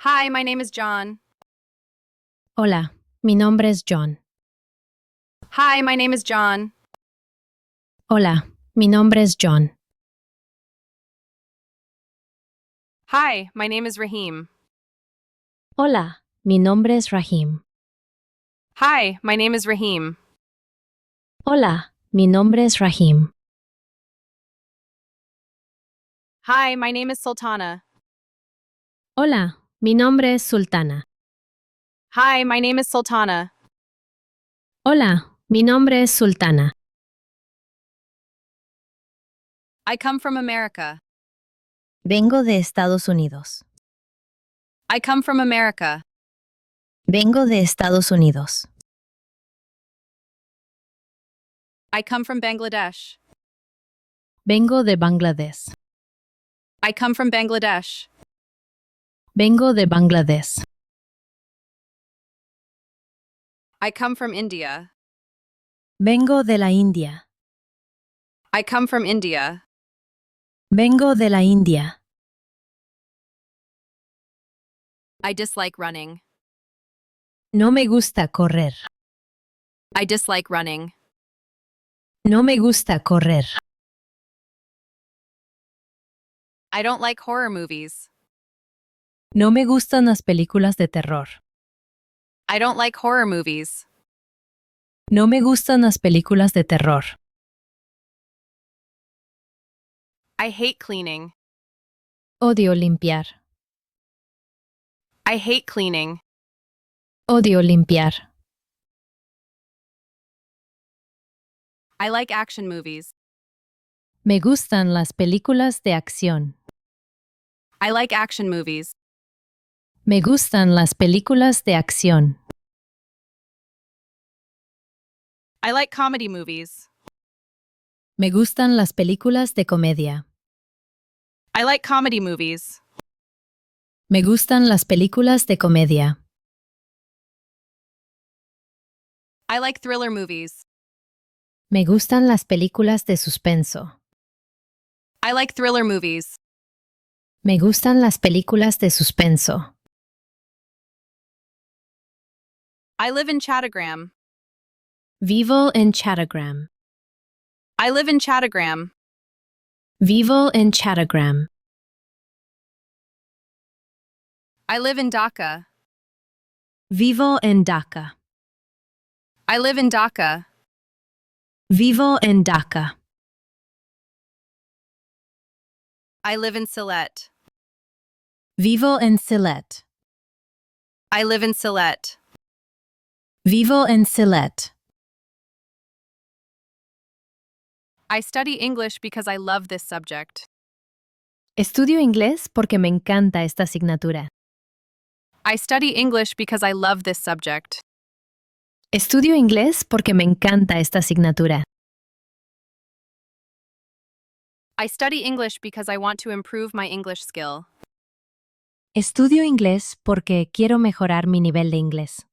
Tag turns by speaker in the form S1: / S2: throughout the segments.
S1: Hi, my name is John.
S2: Hola, mi nombre es John.
S1: Hi, my name is John.
S2: Hola, mi nombre es John.
S1: Hi, my name is Rahim.
S2: Hola, mi nombre es Rahim.
S1: Hi, my name is Rahim.
S2: Hola, mi nombre es Rahim.
S1: Hi, my name is Sultana.
S2: Hola, mi nombre es Sultana.
S1: Hi, my name is Sultana.
S2: Hola, mi nombre es Sultana.
S1: I come from America.
S2: Vengo de Estados Unidos.
S1: I come from America.
S2: Vengo de Estados Unidos.
S1: I come from Bangladesh.
S2: Vengo de Bangladesh.
S1: I come from Bangladesh.
S2: Vengo de Bangladesh.
S1: I come from India.
S2: Vengo de la India.
S1: I come from India.
S2: Vengo de la India.
S1: I dislike running.
S2: No me gusta correr.
S1: I dislike running.
S2: No me gusta correr.
S1: I don't like horror movies.
S2: No me gustan las películas de terror.
S1: I don't like horror movies.
S2: No me gustan las películas de terror.
S1: I hate cleaning.
S2: Odio limpiar.
S1: I hate cleaning.
S2: Odio limpiar.
S1: I like action movies.
S2: Me gustan las películas de acción.
S1: I like action movies.
S2: Me gustan las películas de acción.
S1: I like comedy movies.
S2: Me gustan las películas de comedia.
S1: I like comedy movies.
S2: Me gustan las películas de comedia.
S1: I like thriller movies.
S2: Me gustan las películas de suspenso.
S1: I like thriller movies.
S2: Me gustan las películas de suspenso.
S1: I live in Chattogram.
S2: Vivo en Chattogram.
S1: I live in Chattogram.
S2: Vivo en Chattogram.
S1: I live in Dhaka.
S2: Vivo en Dhaka.
S1: I live in Dhaka.
S2: Vivo en Dhaka.
S1: I live in Sylhet.
S2: Vivo en Sylhet.
S1: I live in Sylhet.
S2: Vivo en Sylhet.
S1: I study English because I love this subject.
S2: Estudio inglés porque me encanta esta asignatura.
S1: I study English because I love this subject.
S2: Estudio inglés porque me encanta esta asignatura.
S1: I study English because I want to improve my English skill.
S2: Estudio inglés porque quiero mejorar mi nivel de inglés.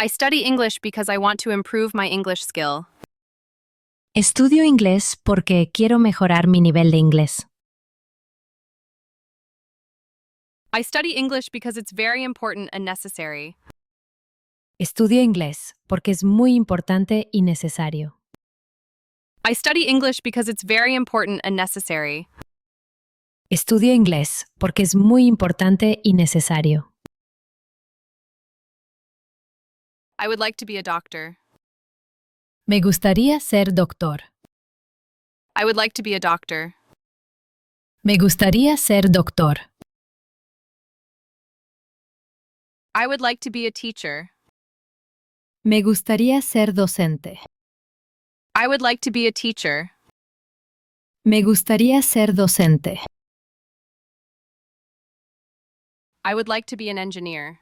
S1: I study English because I want to improve my English skill.
S2: Estudio inglés porque quiero mejorar mi nivel de inglés.
S1: I study English because it's very important and necessary.
S2: Estudio inglés porque es muy importante y necesario.
S1: I study English because it's very important and necessary.
S2: Estudio inglés porque es muy importante y necesario.
S1: I would like to be a doctor.
S2: Me gustaría ser doctor.
S1: I would like to be a doctor.
S2: Me gustaría ser doctor.
S1: I would like to be a teacher.
S2: Me gustaría ser docente.
S1: I would like to be a teacher.
S2: Me gustaría ser docente.
S1: I would like to be an engineer.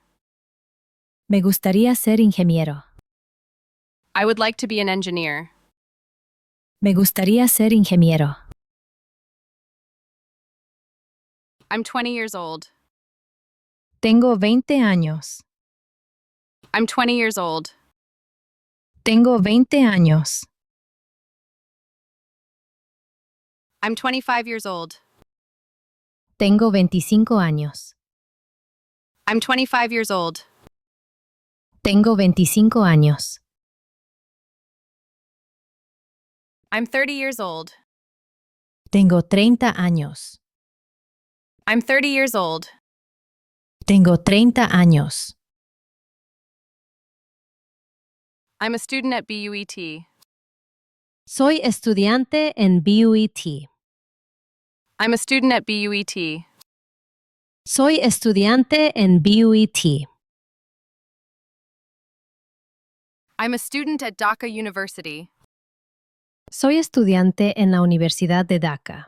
S2: Me gustaría ser ingeniero.
S1: I would like to be an engineer.
S2: Me gustaría ser ingeniero.
S1: I'm 20 years old.
S2: Tengo 20 años.
S1: I'm 20 years old.
S2: Tengo 20 años.
S1: I'm 25 years old.
S2: Tengo 25 años.
S1: I'm 25 years old.
S2: Tengo 25 años.
S1: I'm 30 years old.
S2: Tengo 30 años.
S1: I'm 30 years old.
S2: Tengo 30 años.
S1: I'm a student at BUET.
S2: Soy estudiante en BUET.
S1: I'm a student at BUET.
S2: Soy estudiante en BUET.
S1: I'm a student at Dhaka University.
S2: Soy estudiante en la Universidad de Dhaka.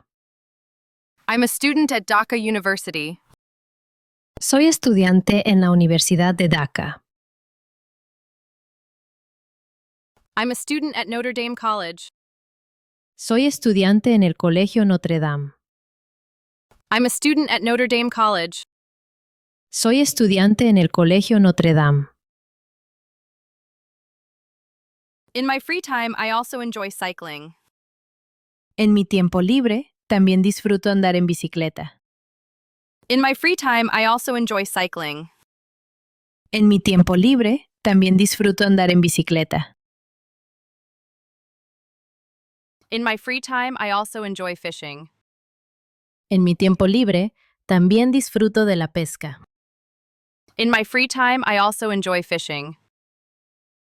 S1: I'm a student at Dhaka University.
S2: Soy estudiante en la Universidad de Dhaka.
S1: I'm a student at Notre Dame College.
S2: Soy estudiante en el Colegio Notre Dame.
S1: I'm a student at Notre Dame College.
S2: Soy estudiante en el Colegio Notre Dame.
S1: In my free time, I also enjoy cycling.
S2: En mi tiempo libre, también disfruto andar en bicicleta.
S1: In my free time, I also enjoy cycling.
S2: En mi tiempo libre, también disfruto andar en bicicleta.
S1: In my free time, I also enjoy fishing.
S2: En mi tiempo libre, también disfruto de la pesca.
S1: In my free time, I also enjoy fishing.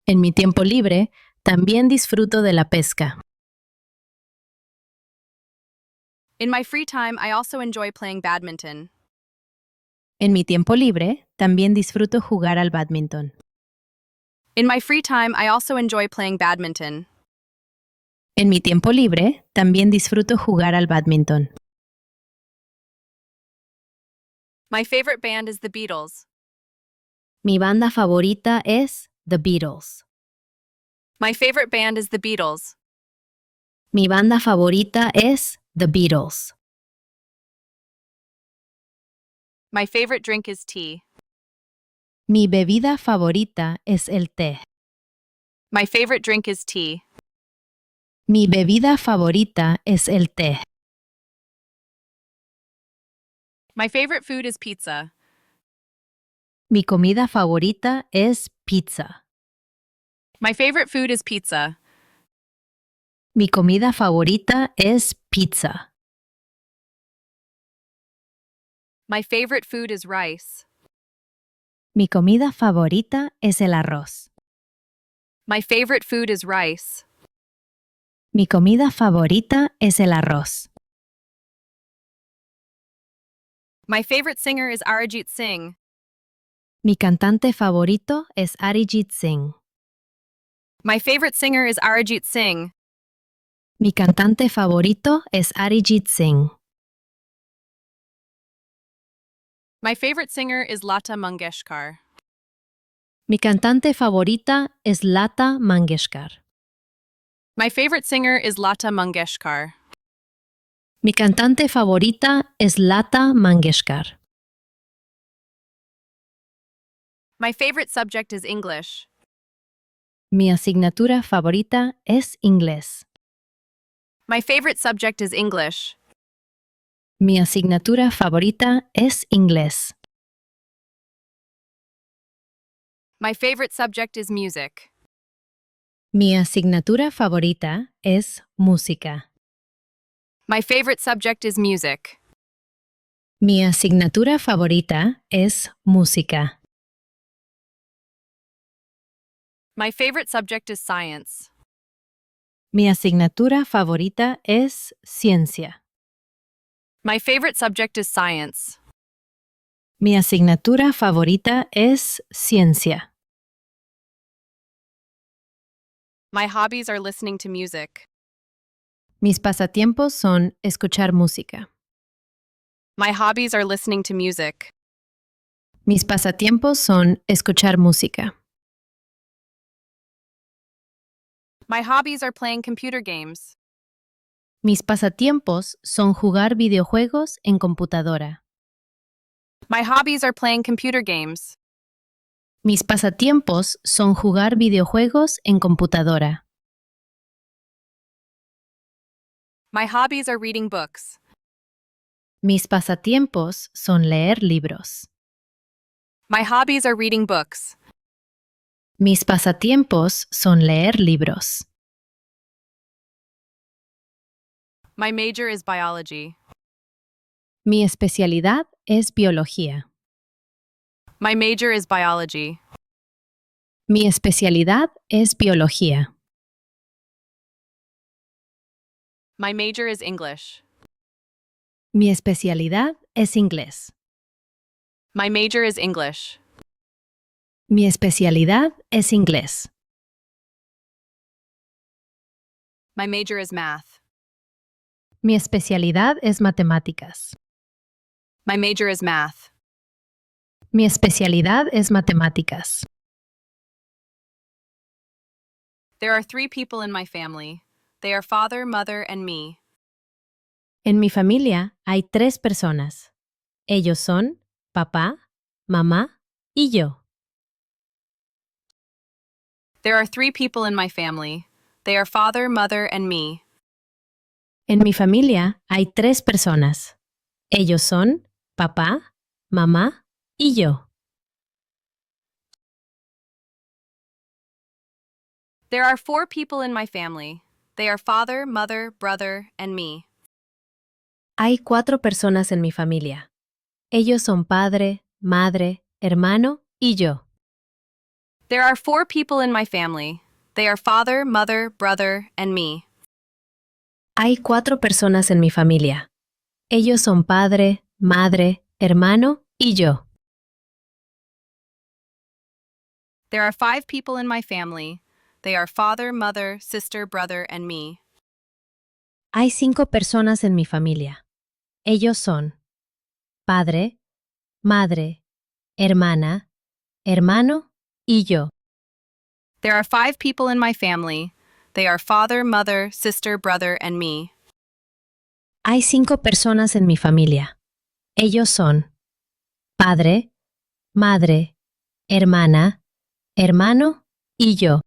S2: En mi tiempo libre, también disfruto de la pesca.
S1: In my free time, I also enjoy playing badminton.
S2: En mi tiempo libre, también disfruto jugar al bádminton.
S1: In my free time, I also enjoy playing badminton.
S2: En mi tiempo libre, también disfruto jugar al bádminton.
S1: My favorite band is the Beatles.
S2: Mi banda favorita es The Beatles.
S1: My favorite band is the Beatles.
S2: Mi banda favorita es The Beatles.
S1: My favorite drink is tea.
S2: Mi bebida favorita es el té.
S1: My favorite drink is tea.
S2: Mi bebida favorita es el té.
S1: My favorite food is pizza.
S2: Mi comida favorita es pizza.
S1: My favorite food is pizza.
S2: Mi comida favorita es pizza.
S1: My favorite food is rice.
S2: Mi comida favorita es el arroz.
S1: My favorite food is rice.
S2: Mi comida favorita es el arroz.
S1: My favorite singer is Arijit Singh.
S2: Mi cantante favorito es Arijit Singh.
S1: My favorite singer is Arijit Singh.
S2: Mi cantante favorito es Arijit Singh.
S1: My favorite singer is Lata Mangeshkar.
S2: Mi cantante favorita es Lata Mangeshkar.
S1: My favorite singer is Lata Mangeshkar.
S2: Mi cantante favorita es Lata Mangeshkar.
S1: My favorite subject is English.
S2: Mi asignatura favorita es inglés.
S1: My favorite subject is English.
S2: Mi asignatura favorita es inglés.
S1: My favorite subject is music.
S2: Mi asignatura favorita es música.
S1: My favorite subject is music.
S2: Mi asignatura favorita es música.
S1: My favorite subject is science.
S2: Mi asignatura favorita es ciencia.
S1: My favorite subject is science.
S2: Mi asignatura favorita es ciencia.
S1: My hobbies are listening to music.
S2: Mis pasatiempos son escuchar música.
S1: My hobbies are listening to music.
S2: Mis pasatiempos son escuchar música.
S1: My hobbies are playing computer games.
S2: Mis pasatiempos son jugar videojuegos en computadora.
S1: My hobbies are playing computer games.
S2: Mis pasatiempos son jugar videojuegos en computadora.
S1: My hobbies are reading books.
S2: Mis pasatiempos son leer libros.
S1: My hobbies are reading books.
S2: Mis pasatiempos son leer libros.
S1: My major is biology.
S2: Mi especialidad es biología.
S1: My major is biology.
S2: Mi especialidad es biología.
S1: My major is English.
S2: Mi especialidad es inglés.
S1: My major is English.
S2: Mi especialidad es inglés.
S1: My major is math.
S2: Mi especialidad es matemáticas.
S1: My major is math.
S2: Mi especialidad es matemáticas.
S1: There are 3 people in my family. They are father, mother, and me.
S2: En mi familia hay 3 personas. Ellos son papá, mamá y yo.
S1: There are 3 people in my family. They are father, mother, and me.
S2: En mi familia hay 3 personas. Ellos son papá, mamá y yo.
S1: There are 4 people in my family. They are father, mother, brother, and me.
S2: Hay 4 personas en mi familia. Ellos son padre, madre, hermano y yo.
S1: There are 4 people in my family. They are father, mother, brother, and me.
S2: Hay 4 personas en mi familia. Ellos son padre, madre, hermano y yo.
S1: There are 5 people in my family. They are father, mother, sister, brother, and me.
S2: Hay 5 personas en mi familia. Ellos son padre, madre, hermana, hermano y yo.
S1: There are 5 people in my family. They are father, mother, sister, brother, and me.
S2: Hay 5 personas en mi familia. Ellos son padre, madre, hermana, hermano y yo.